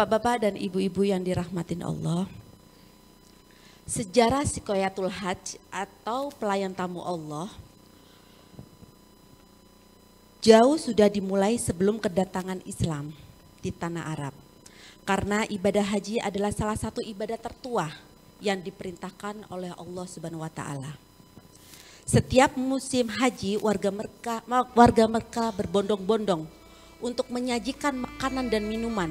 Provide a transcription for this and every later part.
Bapak-bapak dan ibu-ibu yang dirahmatin Allah, sejarah Sikoyatul Hajj atau pelayan tamu Allah jauh sudah dimulai sebelum kedatangan Islam di tanah Arab. Karena ibadah haji adalah salah satu ibadah tertua yang diperintahkan oleh Allah Subhanahu wa taala. Setiap musim haji warga Mekah berbondong-bondong untuk menyajikan makanan dan minuman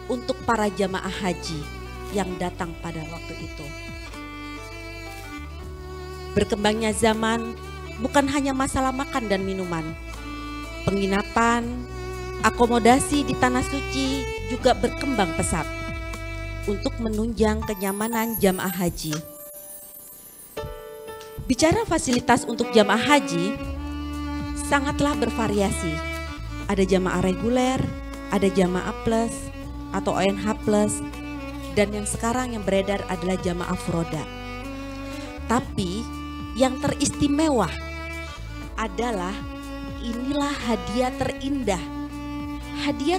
untuk para jamaah haji yang datang pada waktu itu. Berkembangnya zaman bukan hanya masalah makan dan minuman. Penginapan, akomodasi di tanah suci juga berkembang pesat untuk menunjang kenyamanan jamaah haji. Bicara fasilitas untuk jamaah haji sangatlah bervariasi. Ada jamaah reguler, ada jamaah plus atau ONH plus, dan yang sekarang yang beredar adalah jamaah furoda. Tapi yang teristimewa adalah inilah hadiah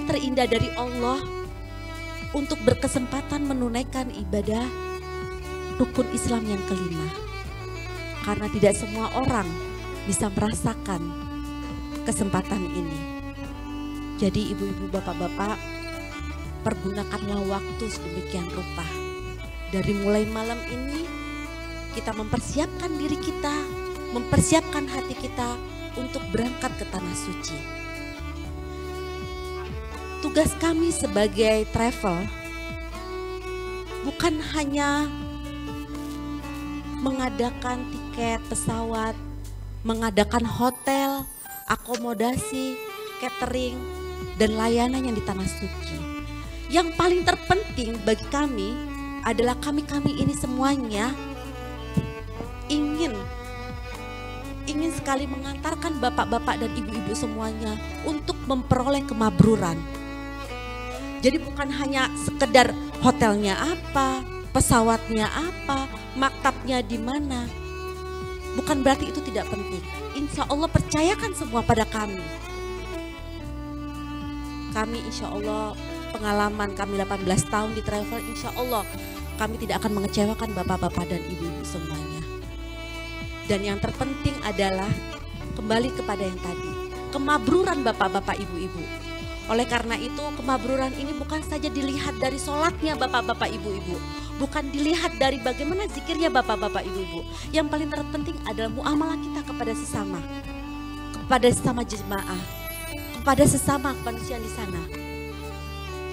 terindah dari Allah untuk berkesempatan menunaikan ibadah rukun Islam yang kelima. Karena tidak semua orang bisa merasakan kesempatan ini. Jadi ibu-ibu, bapak-bapak, pergunakanlah waktu sedemikian rupa. Dari mulai malam ini kita mempersiapkan diri kita, mempersiapkan hati kita untuk berangkat ke tanah suci. Tugas kami sebagai travel bukan hanya mengadakan tiket pesawat, mengadakan hotel, akomodasi, catering, dan layanan yang di tanah suci. Yang paling terpenting bagi kami adalah kami ini semuanya ingin sekali mengantarkan bapak-bapak dan ibu-ibu semuanya untuk memperoleh kemabruran. Jadi bukan hanya sekedar hotelnya apa, pesawatnya apa, maktabnya di mana. Bukan berarti itu tidak penting. Insya Allah percayakan semua pada kami. Kami insya Allah, pengalaman kami 18 tahun di travel, insya Allah kami tidak akan mengecewakan bapak-bapak dan ibu-ibu semuanya. Dan yang terpenting adalah kembali kepada yang tadi, kemabruran bapak-bapak ibu-ibu. Oleh karena itu kemabruran ini bukan saja dilihat dari sholatnya bapak-bapak ibu-ibu, bukan dilihat dari bagaimana zikirnya bapak-bapak ibu-ibu. Yang paling terpenting adalah muamalah kita kepada sesama jemaah, kepada sesama manusia di sana.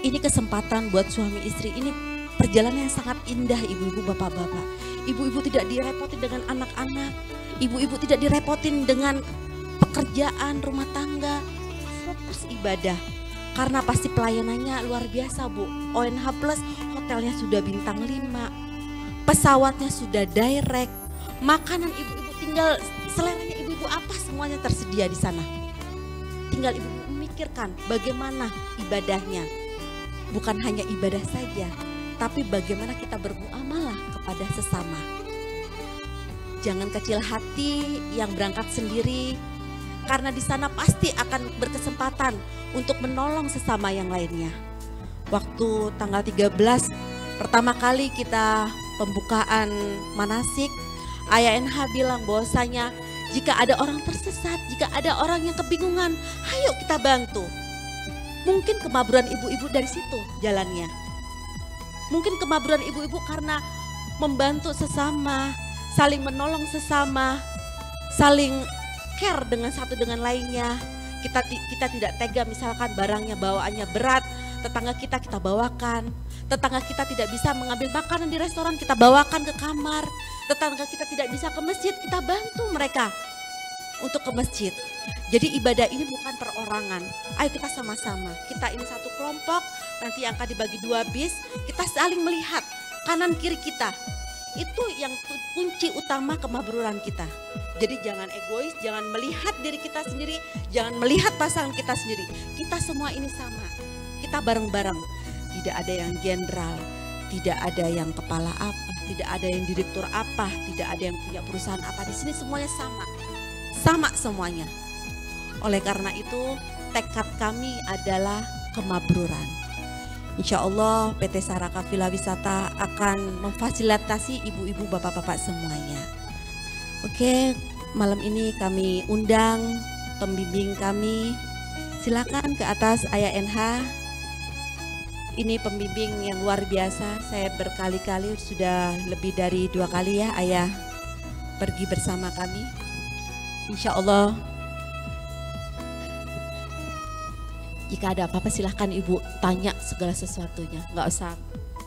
Ini kesempatan buat suami istri, ini perjalanan yang sangat indah ibu-ibu, bapak-bapak. Ibu-ibu tidak direpotin dengan anak-anak, ibu-ibu tidak direpotin dengan pekerjaan rumah tangga, fokus ibadah. Karena pasti pelayanannya luar biasa Bu, ONH plus hotelnya sudah bintang 5, pesawatnya sudah direct, makanan ibu-ibu tinggal seleranya ibu-ibu apa semuanya tersedia di sana. Tinggal ibu-ibu memikirkan bagaimana ibadahnya, bukan hanya ibadah saja, tapi bagaimana kita bermuamalah kepada sesama. Jangan kecil hati yang berangkat sendiri, karena di sana pasti akan berkesempatan untuk menolong sesama yang lainnya. Waktu tanggal 13 pertama kali kita pembukaan manasik, Ayah NH bilang bahwasanya jika ada orang tersesat, jika ada orang yang kebingungan, ayo kita bantu. Mungkin kemabruran ibu-ibu dari situ jalannya. Mungkin kemabruran ibu-ibu karena membantu sesama, saling menolong sesama, saling care dengan satu dengan lainnya. Kita tidak tega misalkan barangnya bawaannya berat, tetangga kita bawakan. Tetangga kita tidak bisa mengambil makanan di restoran, kita bawakan ke kamar. Tetangga kita tidak bisa ke masjid, kita bantu mereka untuk ke masjid. Jadi ibadah ini bukan perorangan. Ayo kita sama-sama, kita ini satu kelompok, nanti yang akan dibagi 2 bis, kita saling melihat kanan kiri kita. Itu yang kunci utama kemabruran kita. Jadi jangan egois, jangan melihat diri kita sendiri, jangan melihat pasangan kita sendiri. Kita semua ini sama, kita bareng-bareng. Tidak ada yang jenderal, tidak ada yang kepala apa, tidak ada yang direktur apa, tidak ada yang punya perusahaan apa. Di sini semuanya sama semuanya. Oleh karena itu tekad kami adalah kemabruran. Insya Allah PT Sahara Kafilah Wisata akan memfasilitasi ibu-ibu bapak-bapak semuanya. Oke, malam ini kami undang pembimbing kami. Silakan ke atas Ayah NH. Ini pembimbing yang luar biasa. Saya berkali-kali, sudah lebih dari 2 kali ya Ayah pergi bersama kami. Insya Allah jika ada apa-apa silahkan Ibu tanya segala sesuatunya, nggak usah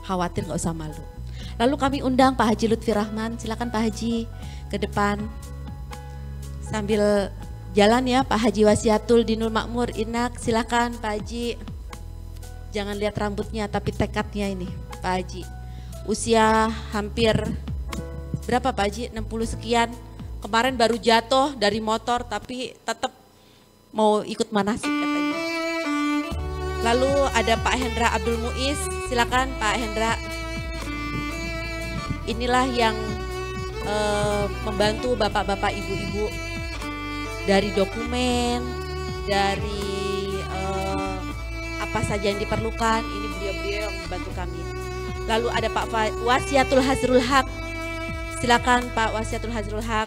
khawatir, nggak usah malu. Lalu kami undang Pak Haji Lutfi Rahman, silakan Pak Haji ke depan. Sambil jalan ya Pak Haji Wasiatul Dinul Makmur Inak, silakan Pak Haji. Jangan lihat rambutnya tapi tekadnya ini Pak Haji. Usia hampir berapa Pak Haji? 60 sekian. Kemarin baru jatuh dari motor tapi tetap mau ikut manasik katanya. Lalu ada Pak Hendra Abdul Muiz, silakan Pak Hendra. Inilah yang membantu bapak-bapak ibu-ibu dari dokumen, dari apa saja yang diperlukan, ini beliau-beliau yang membantu kami. Lalu ada Pak Wasiatul Hazrul Haq, silakan Pak Wasiatul Hazrul Haq.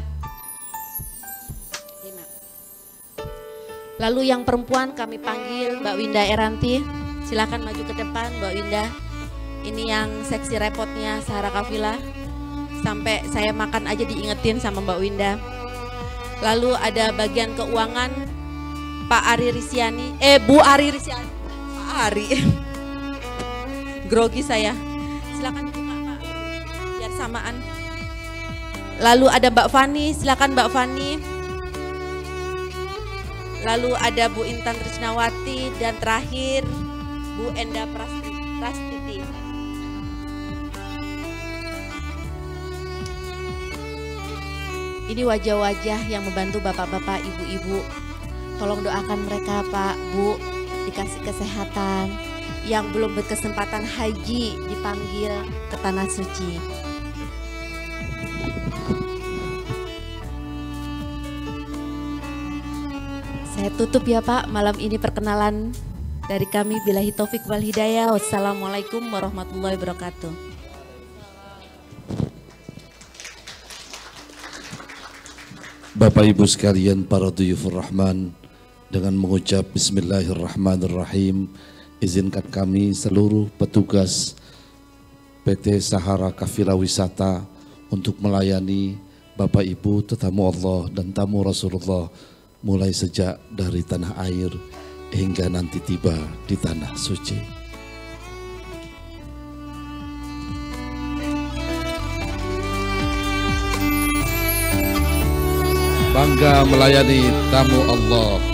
Lalu yang perempuan kami panggil Mbak Winda Eranti, silakan maju ke depan Mbak Winda. Ini yang seksi repotnya Sahara Kafilah, sampai saya makan aja diingetin sama Mbak Winda. Lalu ada bagian keuangan Pak Ari Risiani, Bu Ari Risiani, Pak Ari, grogi saya. Silakan buka Pak, biar samaan. Lalu ada Mbak Fani, silakan Mbak Fani. Lalu ada Bu Intan Trisnawati dan terakhir Bu Enda Prastiti. Ini wajah-wajah yang membantu bapak-bapak, ibu-ibu. Tolong doakan mereka Pak, Bu, dikasih kesehatan. Yang belum berkesempatan haji dipanggil ke Tanah Suci. Saya tutup ya Pak, malam ini perkenalan dari kami. Billahi taufik wal hidayah. Wassalamualaikum warahmatullahi wabarakatuh. Bapak Ibu sekalian, para dhuyufur Rahman, dengan mengucap Bismillahirrahmanirrahim, izinkan kami seluruh petugas PT Sahara Kafilah Wisata untuk melayani Bapak Ibu tetamu Allah dan tamu Rasulullah, mulai sejak dari tanah air hingga nanti tiba di Tanah Suci. Bangga melayani tamu Allah.